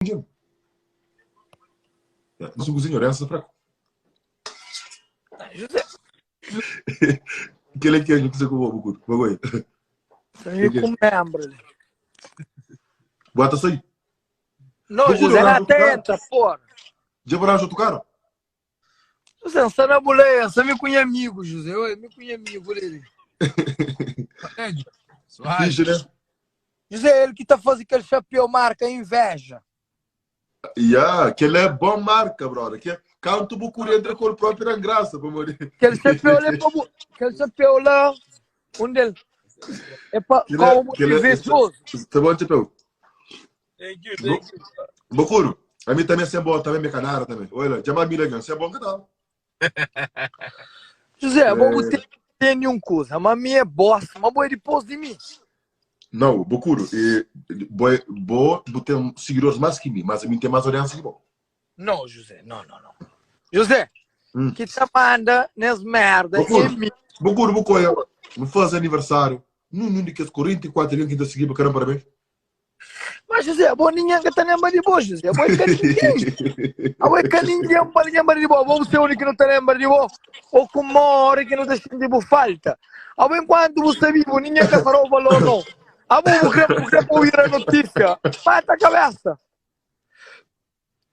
Não cozinha essa para. José. Que ele quer que você com o bagulho. Bagulho. Você com membro. Bota isso aí. Não, José, na tenta, porra. Já moraram outro cara? José, você não é mulher, você me conhece amigo, José. Eu me conheço amigo dele. Fixe, né? José, ele que tá fazendo aquele chapéu marca inveja. Que ele é bom marca, brother. Que canto bucuri entra com o próprio graça, para morrer. Aquele chapéu lá, aquele chapéu lá, onde ele é para como invejoso. Tá bom, chapéu? Thank you. Bocuro, a mim também é bom, também me canara também. Olha, já mais milha, é bom que tal. José, vamos ter nenhum coisa, mas minha é boss, mas boa depois de mim. Não, Bocuro, vou ter seguidores mais que mim, mas a mim tem mais audiência que bom. Não, José, não. José, que te manda nas merda Bocuro, me faz aniversário, não de que as 44 anos que ainda segui para caramba, parabéns. Mas, José, bom ninguém que está lembrando de boa, José. Bom é que ninguém. Bom é que ninguém para lembrar de boa. Vamos ser o único que não está lembrando de boa. Ou com uma hora que não está sentindo boa falta. Enquanto você vive, ninguém quer falar o valor, não. Vamos querer ouvir a notícia. Mata a cabeça.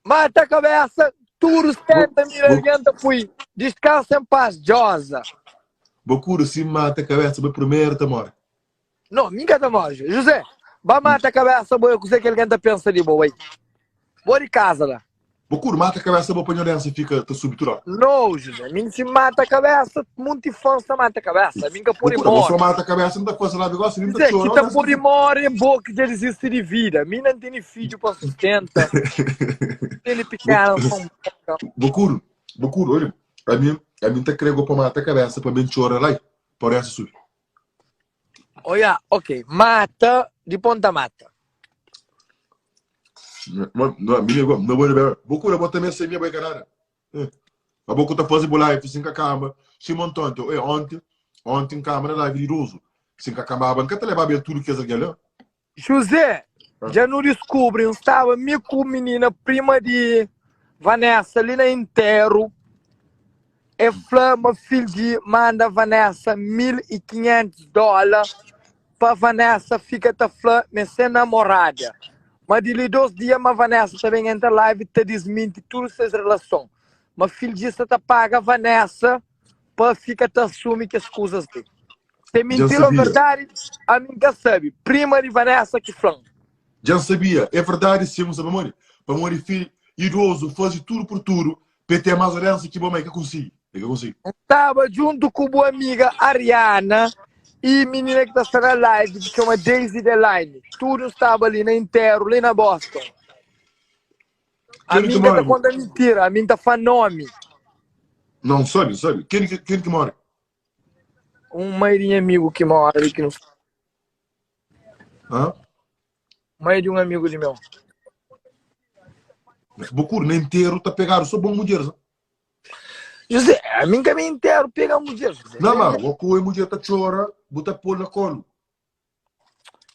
Mata a cabeça. Tudo 70 mil gente fui. Descansa em paz, Josa. Bocuro, se mata a cabeça, vai primeiro, tá mora. Não, ninguém tá morto. José. Vai matar a cabeça, boa, eu sei que ele pensa de boa aí. Boa de casa lá. Bocuro, mata a cabeça, boa panhorença e fica subturado. Não, José. Mim se mata a cabeça, muito força mata a cabeça. Mim que por e morre. Só mata a cabeça, não dá coisa lá, negócio, não dá choro. Que tá por e morre, boa que já existe de vida. Mim não tem filho para sustentar. Ele pequeno. Bocuro, olha. A mim tá crego para matar a cabeça, para mim chorar lá. Por essa subir. Olha, ok. Mata, de ponta mata. Não, amigo, não vou ver. Bocura, bota também sem minha boia carada. A boca tá fazendo bolar, fiz com a cama. Simon Tonto, ontem câmera lá, viroso. Sem a cama, banca te levar tudo que é aquilo. José, já não descobrem, estava me com menina, prima de Vanessa, ali na inteiro. E flama, filho de, manda Vanessa $1.500 para Vanessa fica ta flama, me ser namorada. Mas de 2 dias, mas Vanessa também entra live e te desmente todas essas relações. Mas filho disso te paga Vanessa para ficar te assumir que as coisas dele. Se mentir a verdade, a mim que sabe. Prima de Vanessa que flama. Já sabia, é verdade, sim, sabe, amor? Para morrer filho idoso, faz tudo por tudo, para ter mais aliança que bom, é que eu consigo. Estava junto com boa amiga Ariana e menina que está na live, que chama Daisy Deline. Tudo estava ali na inteiro, ali na Boston. A minha está conta mentira, a minha está falando nome. Não, sabe. Quem que mora? Um mairinho amigo que mora ali que não. Mãe de um amigo de meu. Bocuro, nem inteiro tá pegado, sou bom mulher. José, a mim também inteiro pega mulher, José. Não, mas o que a mulher tá chora, bota pôr na colo.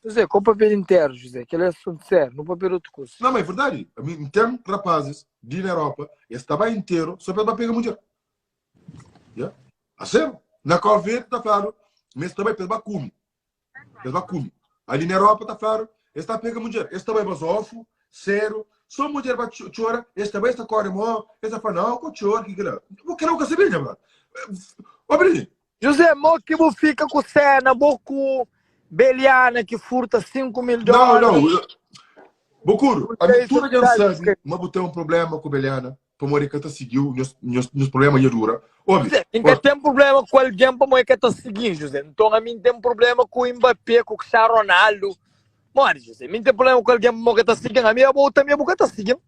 José, qual papel inteiro, José? Que ele é assunto sério, não papel outro coisa. Não, mas é verdade. A mim, tem rapazes de na Europa, estava inteiro, só para pegar mulher. Yeah? Assim, na Covid, tá claro, mas também pega cume. Ali na Europa, tá claro, está pega mulher. Esta vai basofo, sério. Só mulher vai chorar, esta vez está correndo, esta fala, não, com chora, que era. O que não quer saber, né, mano? Obri. José, mo que você fica com cena, com Beliana que furta $5 mil. Não. Bocuro, a mim tudo já sabe, mas botei um problema com Beliana, para morrer que tá seguiu, nos problemas já dura. José, ninguém tem problema com alguém para morrer que tá seguindo, José. Então a mim tem problema com o Mbappé, com o Cristiano Ronaldo. Mano, José, não tem problema com alguém que está seguindo. A minha boa também está seguindo.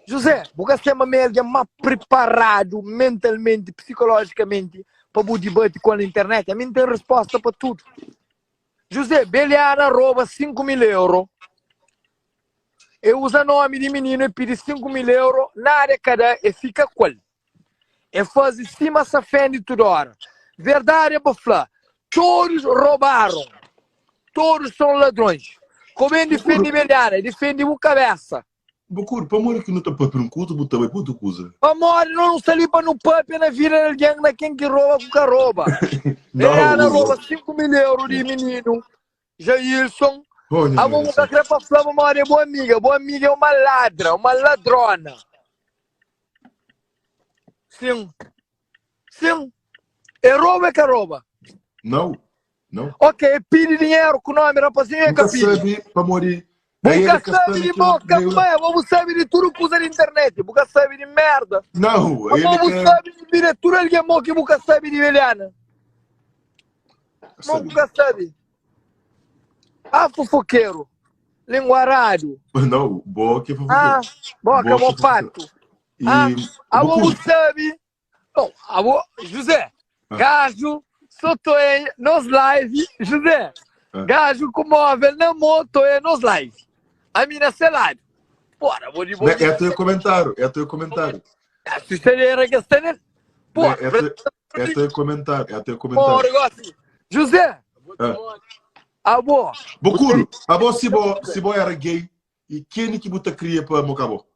José, você é alguém mais preparado mentalmente, psicologicamente para o debate com a internet. A mim tem resposta para tudo. José, Beliana rouba €5 mil. Eu uso o nome de menino e pede €5 mil na área cada e fica qual? E faz cima se fende toda hora. Verdade é para falar. Todos roubaram. todos são ladrões. Como ele defende Beliana, defende o cabeça. Bucur, para morrer que não está para um culto, botar aí puto coisa. Para morrer, não se limpa no pub na vila de gang na quem que rouba com que rouba. Beliana rouba 5 mil euros de menino. Jailson. A mamãe da crepa flama, morrer é boa amiga. Boa amiga é uma ladra, uma ladrona. Sim. Sim. É rouba que rouba? Não. Não. Ok, pede dinheiro com o nome, rapazinho, é que pede. Sabe para morrer. Nunca sabe de boca, mãe. Vamos saber de tudo que usa na internet. Nunca sabe de merda. Não. Vamos saber de diretura, ele é que nunca sabe de Beliana. Nunca sabe. Ah, fofoqueiro. Linguarário. Não, boca é fofoqueiro. Ah, boca, bom pato. Ah, vamos saber. Bom, José, gajo, soltou nos live. José, gajo com móvel na moto é nos live. A mina celário. Bora, vou de boa. É teu comentário. Se seria que está nele. Bora. É teu comentário. Bora, José. Abo. Bocuro. Se bo era gay, e quem que você cria para mocabo?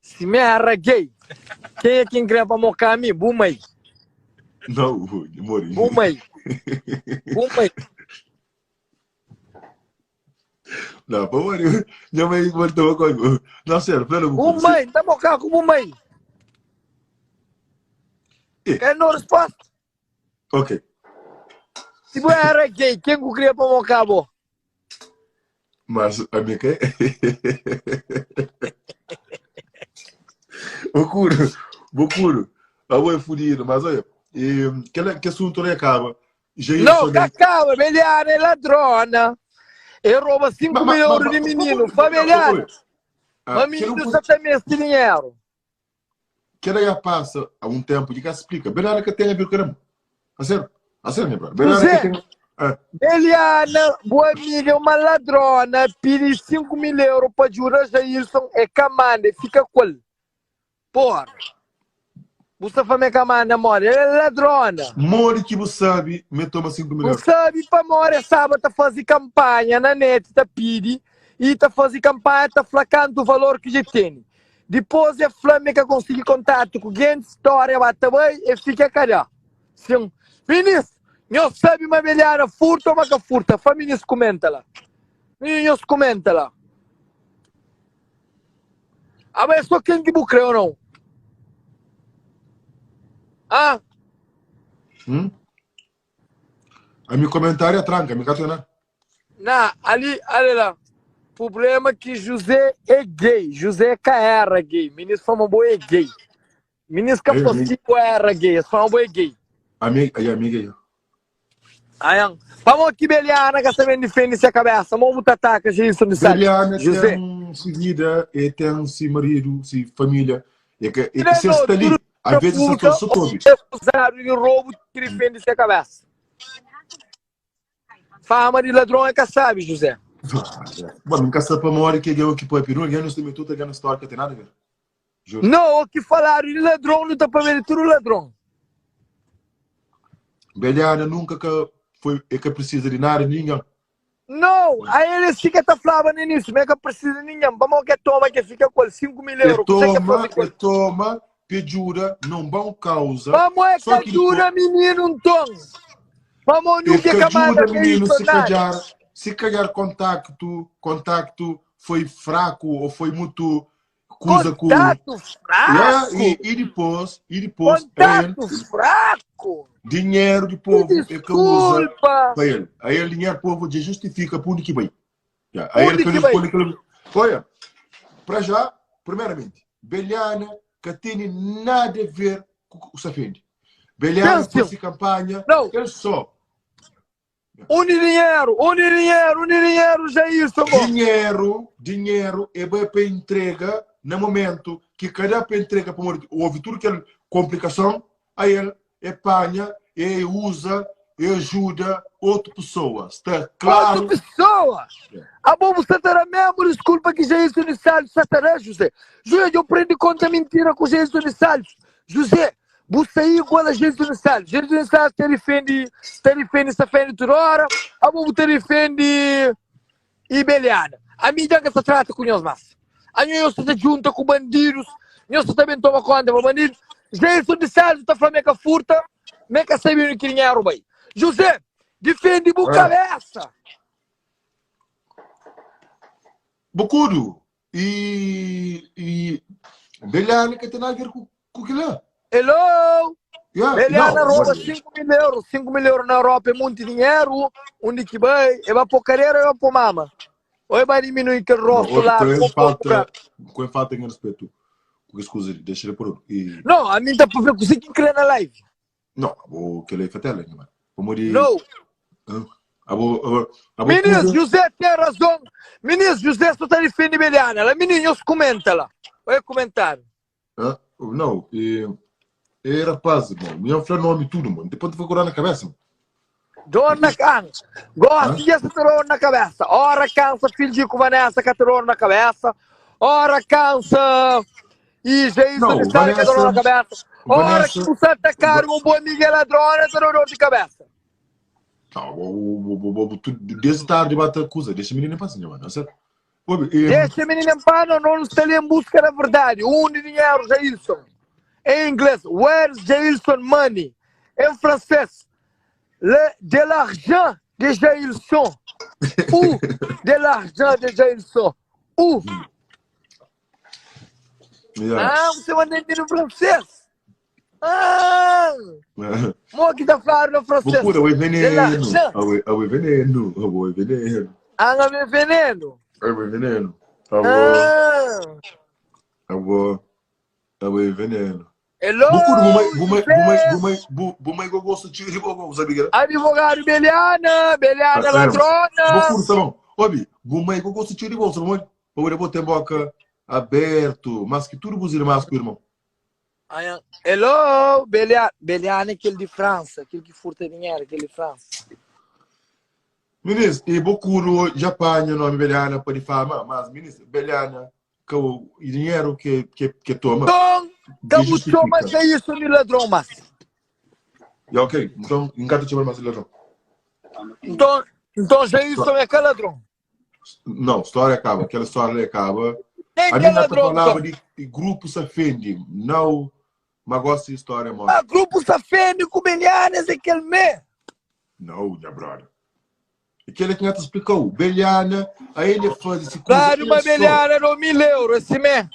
Se me era gay, quem é quem cria para mocar a mim? Bumai. Não, mori. Bumai. Não, para mori. Minha mãe voltou comigo. Não, sério, pelo Bumai, tá mocar com Bumai. Quer não resposta? Ok. Se você era gay, quem que cria para mocar a bo? Mas a minha que? Bocuro. A boa é fodido, mas olha, que assunto não acaba. Não, que acaba, Beliana é ladrona. Ele rouba 5 mil euros de menino. Familiar. Mas menino só tem esse dinheiro. Que daí passa há um tempo de que explica. Beliana que tem a ver com ele. A sério, meu brother. Beliana que tem... Beliana, boa amiga, é uma ladrona. Pede 5 mil euros para jurar Jailson. É camanda, fica cool. Porra. Você faz minha camanda, mora. Ela é ladrona. Mori que você sabe, me toma 5 mil euros. Você sabe para mora, sábado, tá fazendo campanha na net, tá pedi. E tá fazendo campanha, tá flacando o valor que já tem. Depois é Flamengo conseguir contato com quem história, vai também e fica calhar. Sim. Ministro, eu sabe uma Beliana furta ou uma furta? Famílias comenta lá. Meninos comenta lá. Ah, mas só quem que bucreu ou não? Ah? A meu comentário é tranca, me catena. Não, ali lá. Problema é que José é gay. José era gay. Ministro fama boa é gay. Ministro Capocinho era gay. Fama boa é gay. Amiga. Aí, vamos aqui, Beliana, que também defende essa cabeça. Vamos botar isso no site. Beliana tem vida, e tem se marido, se família. E que se está ali, às vezes se estou soube. Usaram de roubo que defende essa cabeça. Fama de ladrão é que sabe, José. Bom, nunca sabe para morrer que é o que pode pedir. Não estou metendo na história que tem nada a ver. Juro. Não, o que falaram de ladrão não está para ver tudo ladrão. Beliana nunca que precisa de nada, ninguém. Não, aí ele fica tá falando nisso, mas que precisa de ninguém. Vamos que toma que fica com 5 mil euros. Toma, pejura, não vão causa. Vamos é que jura, menino, então. Vamos no que camada menino, se calhar contacto foi fraco ou foi muito coisa com contato fraco. E depois contato fraco. Dinheiro de povo é que usa para ele. Aí o dinheiro do povo justifica por onde que vai. Aí ele que olha, para já, primeiramente, Beliana que tem nada a ver com o Safendi. Beliana faz campanha, ele só. Dinheiro, já isso. Dinheiro é bem para entrega no momento que cada para entrega para houve tudo que é complicação, aí ele apanha, ele usa, ele ajuda outra pessoa. Está claro? Outra pessoa? A bom, você terá mesmo desculpa que já isso no Salles, José. José, eu aprendi conta mentira com Jesus no Salles. José, Você aí igual a gente no estado. Gente no estado te defende toda hora. A bobo te defende e Beliana. A mídia que se trata com nós mais. A nós se junta com bandidos. Nós também toma conta com bandidos. Gente no estado está falando que furta. Meca sabe o que ninguém rouba aí. José, defende a cabeça. Bocudo. E Beliana que tem nada a ver com aquilo lá. Hello? Yeah, Beliana não, rouba mas- 5 mil euros. 5 mil euros na Europa é muito dinheiro. Onde que vai? É para carreira ou é para mama? Ou é para diminuir aquele rosto lá? Com falta de respeito. Com escusa, deixa ele por outro. E Não, a mim está para ver que quer na live. não, o que ele fez tela, mano. Como de Não. abo Ministro José tem razão. Ministro José só está defendendo Beliana. Ela menino comenta lá. Olha comentário. não, e rapaz, mano, me falou nome tudo, mano. Depois de procurar na cabeça. Mano. Dor na cansa. Gosta de essa dor na cabeça. Ora cansa, filho com Vanessa, que dor na cabeça. Ora cansa. E já isso Não, que está com dor na cabeça. Ora Vanessa- que você tá caro, um bom Miguel ladrona, dor de cabeça. Não, desde tarde bate acusa. Deixa a menina passar, mano. Certo? Deixa menino em pano, não está ali em busca da verdade. Dinheiro, Jailson. Em inglês, where's Jailson money? Em francês, de l'argent de Jailson. Où de l'argent de Jailson? Où? Ah, você vai entender no francês? Ah! Mo que tá falando no francês? Procura, o De veneno. l'argent. O veneno. O veneno. Ah, não me veneno. O veneno. Ah! O veneno. Hello? Bumai go gosto de tiro, sabe que? Advogado Beliana ladrona. Bocuro, tá bom. Obi, bumai go gosto de tiro, sabe? Vamos botar boca aberto, mas que tudo buzina mais com o irmão. Hello, Beliana é aquele de França, aquele que furta dinheiro, aquele de França. Ministro, e Bocuro, Japão, nome Beliana, pode falar, mas, ministro, Beliana, que o dinheiro que toma. Então, como toma isso de ladrão, mas. Ok, então, engata te mais ladrão. Então já isso é que ladrão. Não, história acaba, aquela história acaba. Nem A que minha ladrão. falava de grupo se ofende, não, mas gosta de história, mano. Ah, grupo se ofende com Beliana, é aquele me. Não, minha brother. Aquele que te explicou, Beliana, aí ele faz esse coisa. Claro, uma Beliana no 1000 euros, esse me.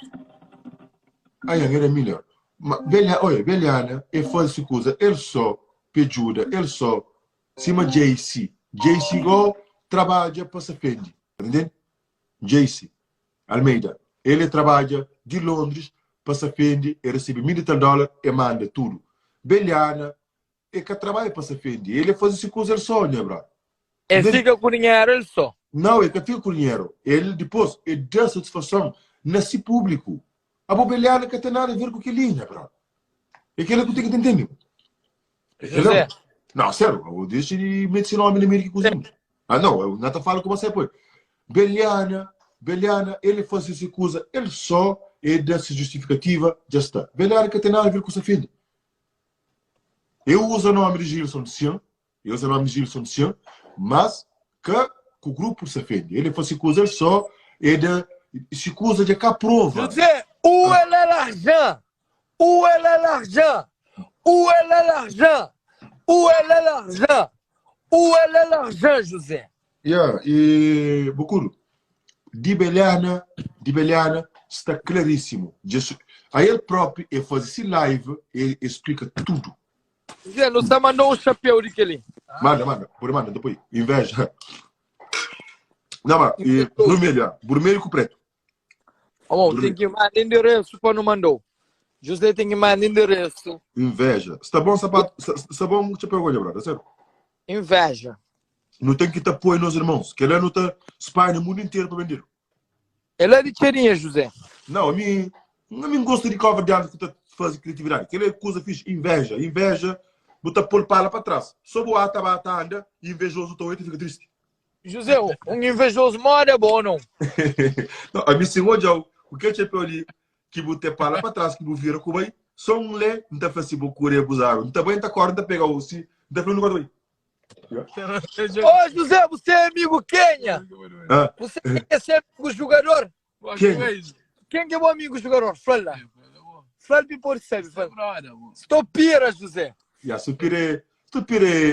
Aí, era melhor. Olha, Beliana, ele faz esse coisa, ele só pediu, ele só, cima JC. JC igual trabalha para se ofender, entendeu? JC. Almeida, ele trabalha de Londres para se ofender, ele recebe $1.000 e manda tudo. Beliana, ele que trabalha para se ofender, ele faz esse coisa, ele só, né, bro? Ele fica com dinheiro, ele só. Não, ele que fica com dinheiro. Ele depois, ele dá satisfação nesse público. A Beliana que tem nada a ver com aquele linha, bro. É aquilo que tem que entender. José. Não, sério, eu deixo de medicina homem na que cozinha. Ah, não, eu não falo com você, pois. Beliana, ele faz essa coisa, ele só é dessa justificativa, já está. Beliana que tem nada a ver com seu filho. Eu uso o nome de Gilson Sian, mas que o grupo se ofende. Ele faz essa coisa, ele só é de se coisa de cá prova. José, où est l'argent? Où est l'argent? Où est l'argent? Où est l'argent? Où est l'argent, José? Yeah, e Bocuro, de Beliana está claríssimo. A ele próprio ele faz esse live e explica tudo. José, não está mandando um chapéu de aquele. Manda, depois. Inveja. Não, mas vermelho com preto. Oh, tem que mandar endereço para não mandou. José tem que mandar endereço. Inveja. Está bom, sapato? Está bom, chapéu, olha, brother, sério? Inveja. Não tem que te apoiar nos irmãos, que ele não está espalhando no mundo inteiro para vender. Ele é de cheirinha, José. Não, a mim gosta de cover de arte que faz criatividade. Aquela coisa fixe, inveja, botar pôr para trás. Só boa tá anda, invejoso tô e fica triste. José, um invejoso mora é bom, não? Não, a mim senhor já, o que eu te ali, que botar para trás, que vira como aí, só um lê, não tá fazendo procura e abusar. Não tá bem, não tá correndo, não tá pegar o si, não tá falando nada. Ô, José, você é amigo Quenha? Ah, Você quer ser amigo jogador? quem? Quem que é o amigo jogador? Fala. Fala me por sabe. Estopira, José. Yeah, stupire,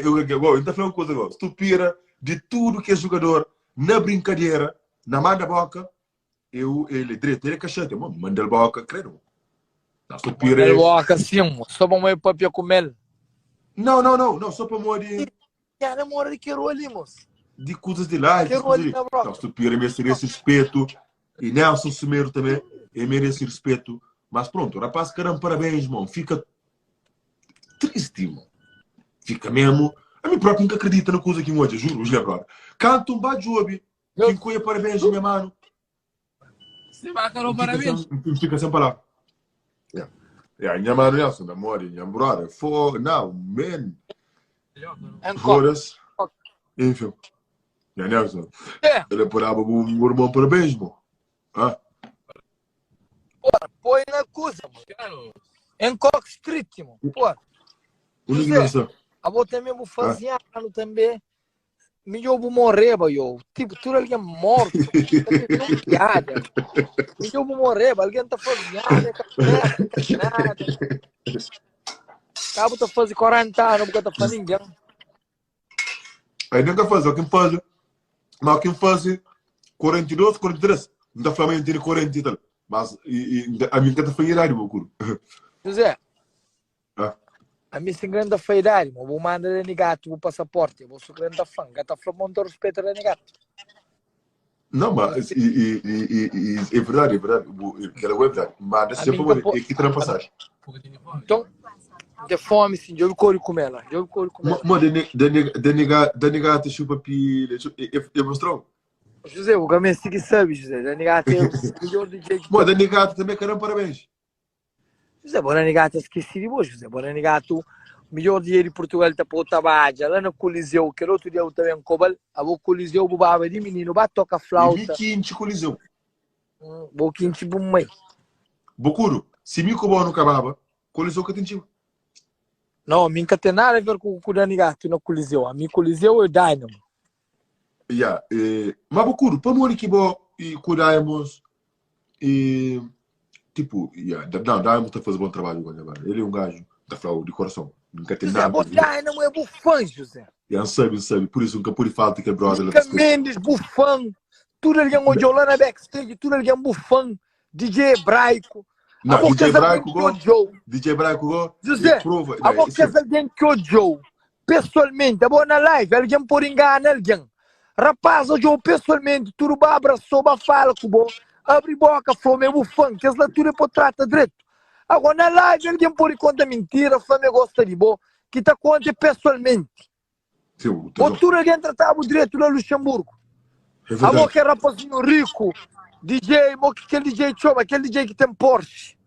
eu tá falando uma coisa agora. Stupira de tudo que é jogador, na brincadeira, na manda boca, ele direito, ele é cachete, manda a boca, credo. Não, stupira. Ele boca sim, só para o papel com mel. Não, só para morrer. Já namora de que ali, moço? De coisas de lá, de coisas de... Não, stupira merece respeito, e Nelson Semeiro também, ele merece respeito. Mas pronto, rapaz, caramba, parabéns, irmão. Fica triste, irmão. Fica mesmo. A mim próprio nunca acredita na coisa que hoje, juro, os lembro. Canto um bajobi. Quem cuia parabéns, meu mano. Você vai caramba, parabéns. Fica sem palavra. Yeah, minha mano, Nelson, meu amor, minha brother. For now, man. Horas. Enfim. Yeah, Nelson. Ele é por aí, meu irmão, parabéns, irmão. Ah. Põe na coisa, mano. Em Cock Street, mano. Pô. José, a botar mesmo fazia também. Me eu vou morrer, eu. Tipo, tudo alguém morto. Não piada. Me eu vou morrer, alguém tá fazendo nada. Cabo tá fazendo 40 anos, porque tá fazendo ninguém. Aí nunca faz, quem faz. Mas quem faz 42, 43. Não tá falando de 40 e tal. Mas a minha tá foi irado, meu curo. José, a minha segunda foi irado, mas vou mandar ele gato o passaporte. Eu vou sucrer da fã. Gata falou muito respeito a gato. Não, mas é verdade, é verdade. Aquela é verdade. Mas sempre vou aqui ter uma passagem. Então, de fome, sim, eu vou comer ela. Mas da negata chupa pilha. Eu mostrou? José, o gamin que sabe, José. Da negata é o melhor DJ que... Mas da negata também, caramba, parabéns. José, boa negata, esqueci de você, José. Boa negata, o melhor dia de Portugal tá para o Tabaja, lá no Coliseu, que outro dia eu também em Cobal, a o Coliseu, o baba de menino, vai tocar flauta. E quinto Coliseu. O quinto bom mãe. Bocuro, se me cobou no cababa, Coliseu que tem tipo. Não, mim não tem nada a ver com o negata no Coliseu. A mim Coliseu é Dynamo. Yeah, mas Bocuro, para morrer que bom e cuidarmos e tipo, não, Dynamo está a fazer bom trabalho agora. Ele é um gajo da flauta de coração. Nunca tem José, nada. O Dynamo é bufão, José. Sabe, por isso nunca pode falta que é brother. Nunca Mendes, bufão. Tudo alguém onde eu lá na backstage, tudo alguém bufão. DJ hebraico. Não, DJ hebraico go. DJ hebraico go. José, a boca é alguém que odiou. Pessoalmente, a boa na live, alguém por enganar alguém. Rapaz, hoje eu pessoalmente, tudo abraçou, fala com o abre boca, falou meu fã, que as laturas por trata direito. Agora na live, alguém por conta mentira, fã me gosta de bom, que tá conta pessoalmente. O tudo alguém tratava direito no Luxemburgo. A boca é rapazinho rico, DJ, aquele DJ chama, aquele DJ que tem Porsche,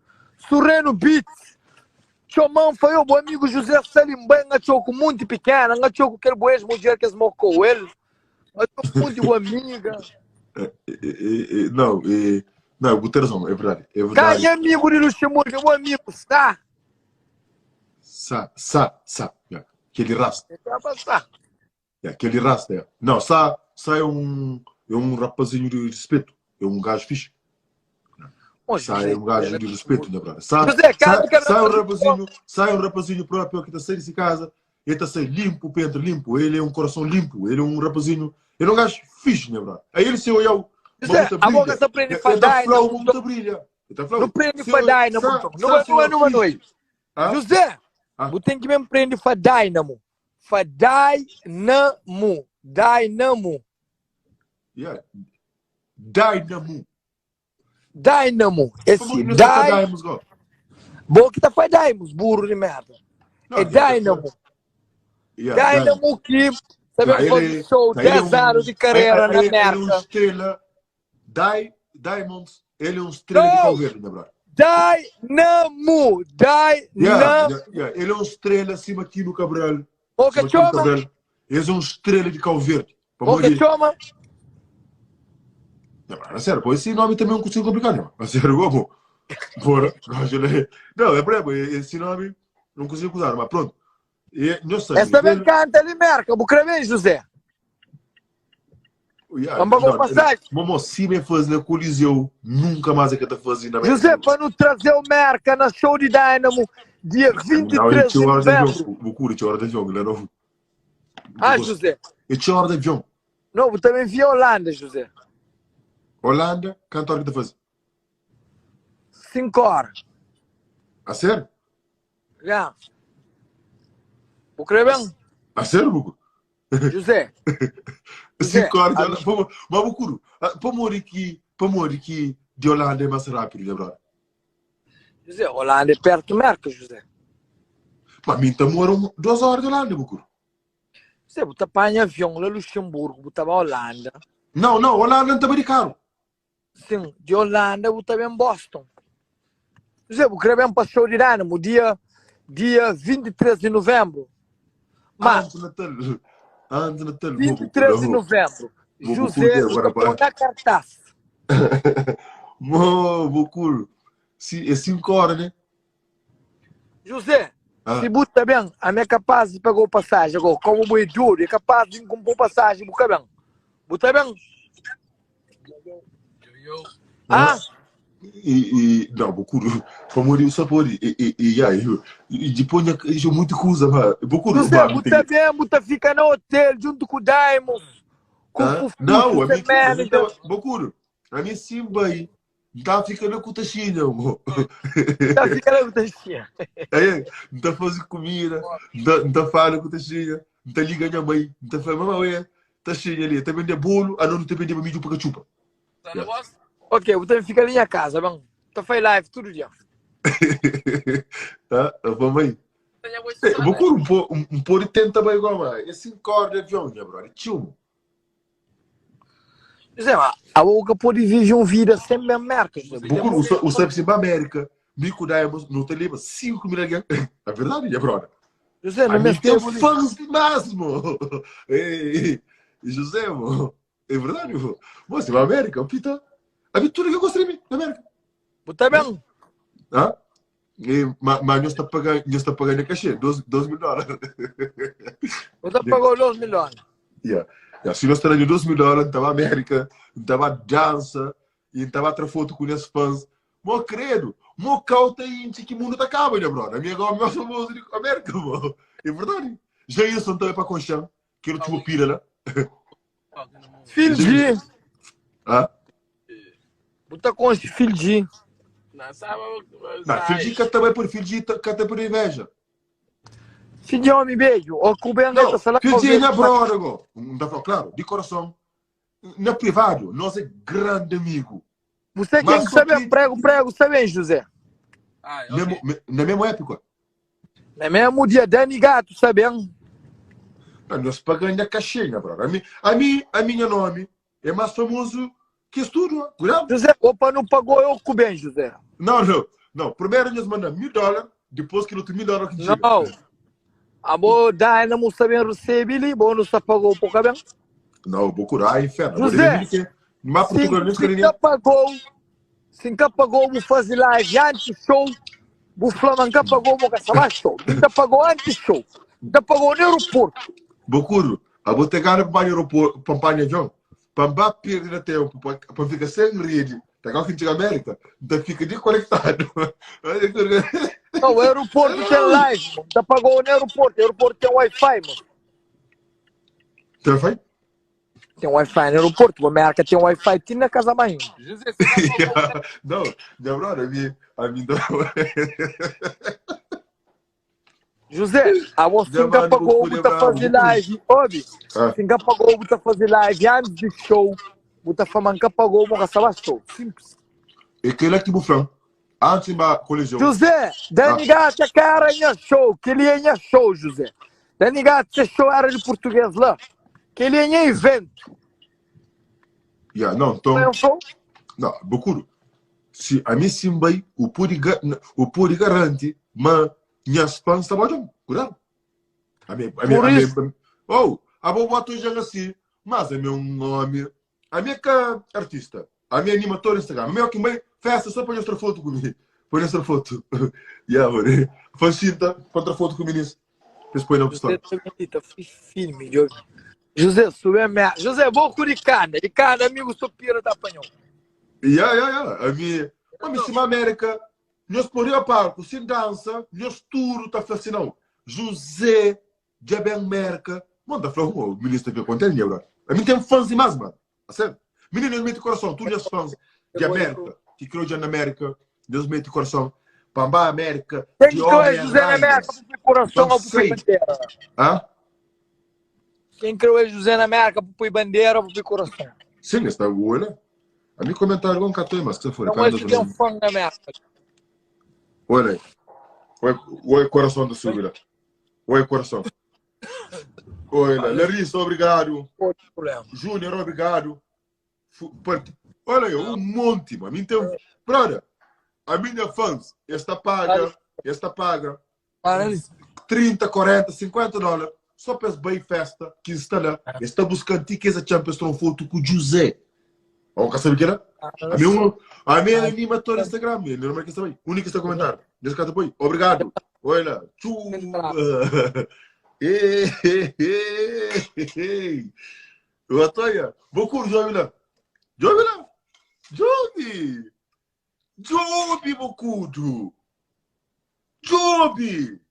Surreno Beats, Chomão foi o amigo José Salim bem, achou com muito pequeno, achou com aquele boês mulher que esmocou ele. Eu sou muito amiga. Não, Guterres, é verdade. Quem é amigo de Luxemburgo? É um amigo, tá? Aquele rasta. Aquele rasta, Não, Sá é um rapazinho de respeito. É um gajo fixe. Sá é um gajo de respeito, né, brother? Sá é um rapazinho próprio que está saindo de casa. Ele está saindo limpo, Pedro limpo. Ele é um coração limpo. Ele é um rapazinho. Ele é um gajo fixe, né, brother? Aí ele se olhou. A boca só prende fadai. Não brilha. Não prende fadai, não. Não, José, você tem que mesmo prender Dynamo. Dynamo. Yeah. Dynamo. Esse Dynamo. Bom que tá Dynamo, burro de merda. É Dynamo. Dynamo que sabe fazer show 10 anos de carreira na merda. Ele é um estrela. Diamonds. Ele é um estrela de Cabo Verde, né, brother? Dynamo. Ele é um estrela acima aqui no Cabral. O que chama? Ele é um estrela de Cabo Verde. O que chama? Não, sério, pô, esse nome também é um pouquinho complicado, né? Sério, como? Bora, não, é brabo, esse nome não consigo usar, mas pronto. E, não sei, Esta vez canta ali merca, vou crer José. Vamos para passagem. Vamos se me fazer no Coliseu, nunca mais é que tá fazendo na José, para nos trazer o merca na show de Dynamo, dia 23 de novembro. Vou curtir hora de avião, galera. Ah, José. E tinha hora de avião. Não, vou também via Holanda, José. Holanda, quanto hora que tá fazendo? 5 horas. A sério? Já. Vou crer bem? A sério, Bucu? José. 5 horas de Holanda. Mas, Bucu, para morrer aqui de Holanda é mais rápido, lembra? José, Holanda é perto do merca, José. Mas mim tá morando 2 horas de Holanda, Bucu. José, você apanha avião lá Luxemburgo, você vai Holanda. Não, Holanda não tá bem caro. Sim, de Holanda você vai em Boston. José, vou crer bem para show de Dynamo, dia 23 de novembro. Mas, antes de Natal. 23 de novembro. José, estou na cartaz. Bucu, é 5 horas, né? José, se você bem, a minha capaz de pagar passagem agora, como o duro, é capaz de comprar passagem, você bem. Você bem? Ah? Não, Bucuru, para morrer o sabor e depois é muito coisa, mas Bucuru, José, você bem, você fica no hotel junto com o Diamond, com o não, a minha Bucuru, a minha simba aí tá ficando com o taxinha, amor. Tá ficando com o taxinha. Não tá fazendo comida, não tá falando com o taxinha, não tá ligando a mãe, não tá falando, mamãe, taxinha ali, tá vendendo bolo, não tá vendendo mídia para chupa. Tá negócio? Ok, você fica ali em casa, bem? Você faz live todo dia. Vamos aí. Vou pôr um pôr e tenta bem igual, mas esse 5 horas de avião, né, brother? Tio. José, a boca pode viver uma vida sem bem merda. O sabe para América, Mico Diamond, não te lembra 5 mil reais. É verdade, né, brother? José, não me tem fãs máximo. José, é verdade, você vai à América, Pita. A tudo que eu gostei de mim, na América. Você bem? Mas nós está pagando cachê, 2 mil dólares. Você pagou 2 milhões. Se nós estamos 2 mil dólares, estava na América, estava dança, e estava a foto com os fãs. Mo credo, mo cauta em que mundo está acaba, né, brother? A minha igual meu famoso de América, mo. É verdade. Já ia só também para Conchão, que era tipo pira lá. Filgi. Você com esse Filgi. Não, Filgi que também por Filgi, que por inveja. Filgi é homem beijo. O Cubenga não, Filgi não é brother, não está falando, claro, de coração. Não é privado, nós é grande amigo. Você quem sabe prego, sabe, José? Na mesma época. Na mesmo dia, Dani Gato, sabendo? Nós pagamos a caixinha, brother. A minha nome é mais famoso que estudo, cuidado. José, opa, não pagou eu com bem, José. Não. Primeiro nós mandamos $1.000, depois que não tem $1.000 que chega. Não. Amor, Dynamo sabendo receber, bom, não se pagou um pouco bem. Não, vou curar, inferno. José, se pagou, vou fazer live antes show. O Flamengo pagou, vou caçar show. Não pagou antes show. Não pagou no aeroporto. Bocuro, a vou pegar no aeroporto, companhia avião. Para perder tempo, para ficar sem rede, tá que chega América, então fica desconectado. Não, o aeroporto tem live, não pagou no aeroporto. O aeroporto tem Wi-Fi, mano. Tem Wi-Fi? Tem Wi-Fi no aeroporto, o América tem Wi-Fi, tem na casa mãe. Não, minha brother, a mim não. José, a você nunca pagou para fazer live, ouve? Você nunca pagou para fazer live antes do show. Você nunca pagou para fazer show. Simples. E que ele é que bufão? Antes da colisão. José, Dani Gata, cara, é show. Que ele é show, José. Dani Gata, show era de português lá. Que ele é evento. Não, então. Não, Bocuro. Se a mim sim vai, o puri garante, mas minhas fãs estão bom, cuidado. A boa boa já assim, mas é meu nome, a minha artista, a minha animadora Instagram, meu que vai festa, só põe outra foto comigo. Põe outra foto. Yeah, mano. Fancinta, contra foto com o ministro. Depois põe na José opção. fiz filme, José, sube merda. José, vou com Ricardo. Ricardo, amigo, Stopira da apanhou. Yeah. A minha cima América, nós podemos palco, sem dança, nós tudo tá fascinando. José, de bem América. Mano, tá falando, o ministro que contém, agora. A mim tem fãs demais, mano. Sério. Menino, eu meto coração, tu meus fãs de América, que criou na América, Deus mete coração. Pambá América, Tem de que homem José na América para o coração ou para bandeira? Hã? Quem criou José na América para o bandeira ou para o coração? Sim, está boa, né? A mim comentário não catou, mas que você for. Não é que é um fã na América. Olha aí. Oi, coração da Silvia. Oi, coração. Olha, Larissa, obrigado. Júnior, obrigado. Olha aí, um monte, mano. Então, brother, a minha fãs, esta paga 30, 40, 50 dólares. Só para bem festa, que está lá. Está buscando tickets a Champions Tron foto com o José. Ou sabe o que era? A minha animatora no Instagram, ele não é que está aí. Único está comentário. Desse cara depois. Obrigado. Olha, eu até Bocur, Joby lá. Joby, Bocudo. Joby.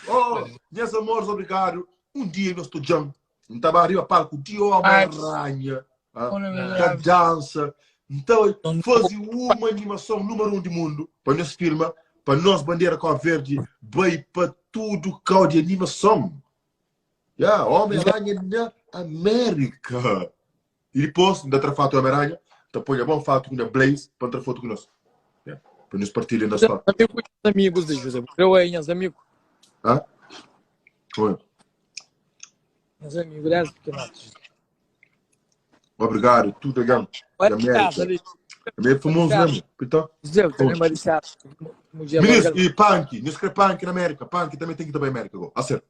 Oh, meus amores, obrigado. Um dia nós estudamos. Não estava arriba palco, dia Homem-Aranha. Da dança. Então, fazer uma animação número 1 do mundo para nós filmar, para nós bandeira com a verde, bem para tudo que de animação. Homem-Aranha na América. E depois, da outra foto Homem-Aranha, então põe a boa foto com a Blaze para outra foto com nós. Para nos partilhar da história. Amigos de José, eu aí, meus amigos. Hã? Oi. Meus amigos, é pequenotes. Obrigado, tudo legal. É famoso mesmo. Então, ministro, e punk, não escreve punk na América. Punk também tem que ir para a América. A sério.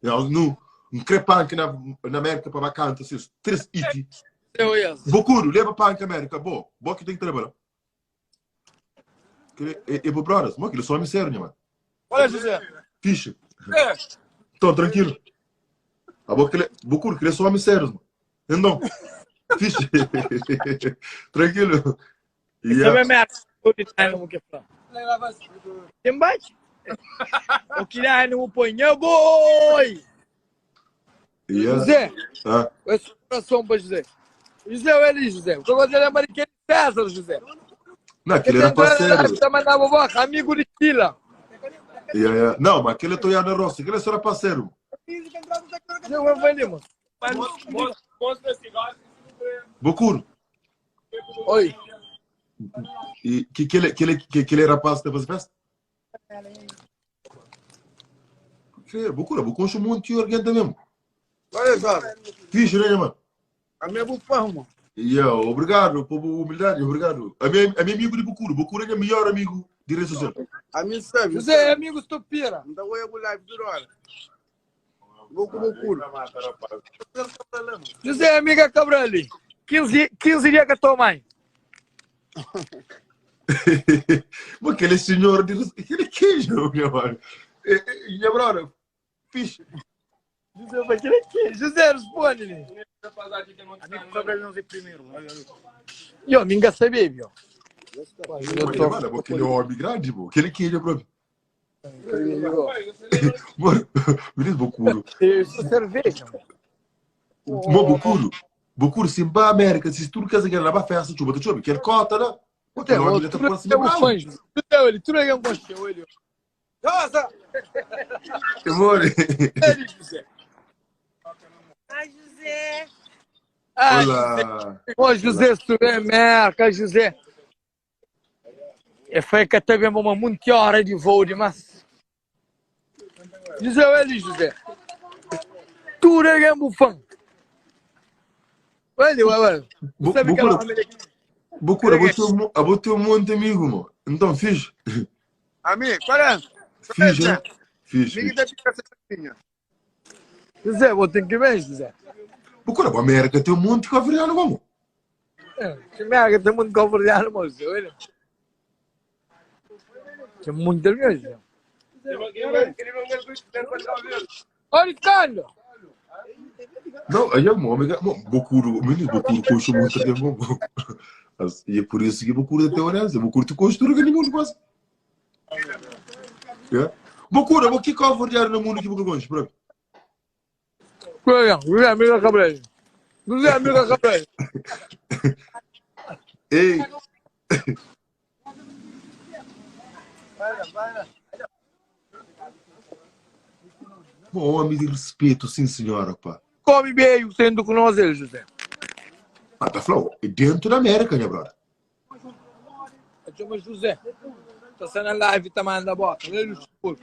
Não escreve punk na América para bacana, assim, 3 iti. Bocuro, leva punk na América. Boa que tem que trabalhar. E pro brothers, mano, que eles são homens sérios, mano. Olha, José. Ficha. Então, tranquilo. Bocuro, que eles são homens sérios, mano. Então. Fixe. Tranquilo. Tem bate? O que é no punho, boi? José, esse coração para José. José, ele, José. O que você lembra de quem é César, José? Não, aquele era parceiro. Amigo de Tila. Não, mas aquele é Toyana Rossi. Aquele era parceiro. Não, eu vou Bocuro. Oi. E que rapaz que faz festa? Bocuro, Bocuro chamou um tio argenta mesmo. Olha só. Fixe, né, mano? A minha bufão, mano. Obrigado por humildade, obrigado. A minha amigo de Bocuro. Bocuro é o melhor amigo de rede social. A minha sabe. José, é amigo Stopira. Então eu vou live de hora. Vou com o culo. José, amiga Cabrali. 15 dias que eu tô, mãe. Aquele senhor de... Aquele queijo, meu mano. Minha brother, fixe. José, aquele queijo. José, responde-lhe. Amigo Cabrali não sei primeiro. Eu me engasabei, viu? Mano, aquele homem grande, pô. Aquele queijo, brother. Mano, menino Bocuro. Isso cerveja, mano. Bocuro, se vai América, se tudo que você quer levar festa, chuva, tu quer cota, né? Porque não é para cima bravo. Ele, tu não é um gostinho, ele. Nossa! Amor. Ai, José. Olá. Ô, José, tu é merca, José. Foi que teve uma muita hora de voo demais. José, ele, José. Tu é um bufão. Olha. Bocura, eu monte amigo, mano. Então, fixe. Amigo, para. Fixe, né? Fixe. José, vou ter que ver, José. Bocura, a América tem um monte de cavriano, vamos. Se merda, tem muito confortável, moço. C'è muito mesmo. Olha, Cando! Não, aí é bom, amiga. Bocuro construiu muito tempo. E é por isso que Bocuro até hora é. Bocuro tu construiu que ninguém faz. Bocuro, o que confortável no mundo que Bocuro construiu? José, amiga Cabral. José, amiga Cabral. Ei! Bom, homem de respeito, sim, senhora, pá. Come bem, sendo com nós, José. Ah, tá falando, é dentro da América, né, brother? Chama José. Tá sendo a live, tá mandando a boca. Ele escuro.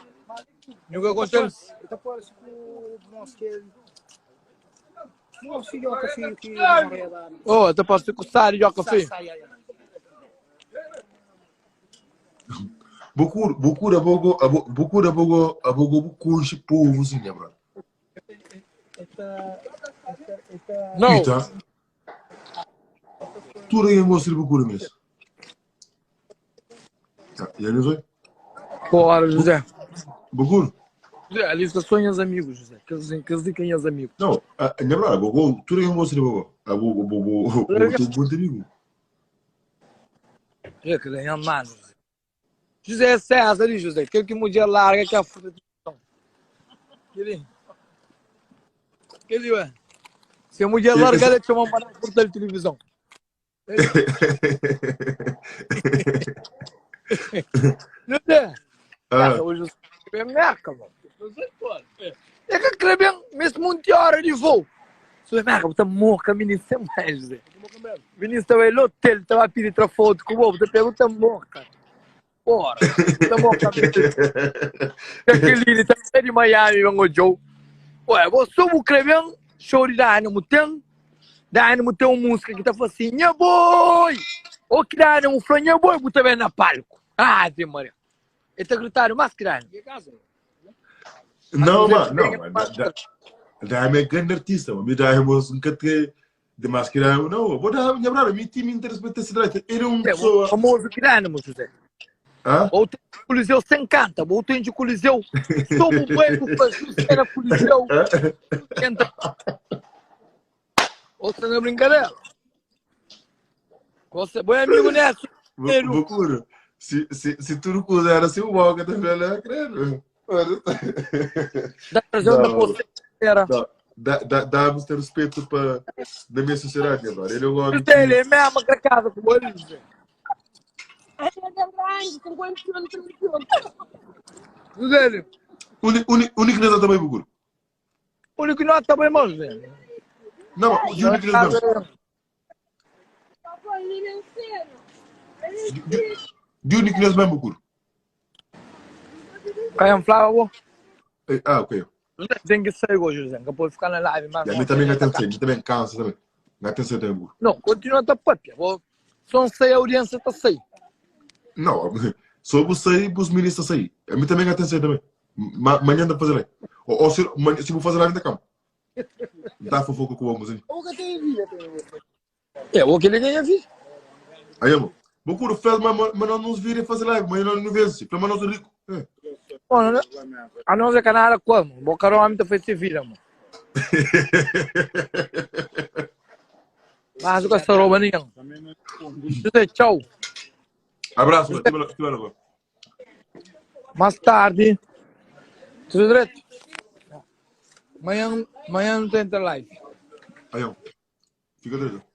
Nunca gostei. Tá parece que o nosso que não se joga assim que não Oh, tá parecendo com o Sari de café. Bocuro, abogo, curte povo, sim, né, brother? Não. Eita. Tudo aí eu mostro Bocuro mesmo. E aí, José? Bora, José. Bocuro? José, a lista sonha os amigos, José. Que eles dizem os amigos. Não, né, brother? Bogo, tudo aí eu mostro Bogo. Bogo, tu bom amigo. É que nem mano, José. José César ali, José. Aquele que mudia larga que é a fruta de Aquele, ué. Se eu mudia larga, ele chama uma fruta de televisão. José. Hoje é merda, mano. É que escrevem mesmo muita hora de voo. Você merda, você morca, ministro, mais, José. Ministro, vai no hotel, tava pedindo foto com o ovo, você pergunta morca. Porra, você morca. Aquele tá de Miami, vamos Joe. Ué, você vou escrever show de Dynamo, tem música que tá falando assim, nha boy! O que Dynamo falou, nha boy, você vem na palco. Ah, tem Maria. Ele tá gritando, mas que Dynamo? Não, mano, não. Dá-me é grande artista, mas me dá um que de máscara, não. Vou dar minha brother, meu time interessa esse direito. Ele é uma pessoa. Famoso que Dynamo, José. Ou tem de Coliseu sem canta, ou tem de Coliseu. Sou o buego para José Coliseu. Entra. Você não é brincadeira. Você é bom amigo nessa. Bocuro, se tu não puder assim, o Walker também é credo. Dá pra fazer uma posteira. Dá-nos ter respeito para da minha sociedade, agora. Ele é um homem. Ele é mesmo que casa com ele, José. José, Único nada também, Bocuro. o único que nós também, mano, José. Não, o único nada não. De único nada mesmo, Bocuro. Cai um flávio. Ah, ok. Tem que sair hoje, José. Que pode ficar na live. Mas E a mim também não tem me também cansa também. Não tem certeza, Bocuro. não, continua a tapar. Só sei a audiência está sair. Não, só você os ministros sair. A mim também não tem certeza também. Amanhã dá para fazer aí. Ou se vou fazer live da cama. Dá fofoca com o homem, assim. É, o que ele ganha vida. Aí, amor. Bocuro fez, mas não nos virem fazer live. Mas não vê se. Pelo menos rico. Bom, a nós é canal como? O Bocarão a fez se vira, mano. Mas com essa roupa ninguém. José, tchau. Abraço, mano. Mais tarde. Tudo direito? Amanhã não tem live. Aí, ó. Fica direito.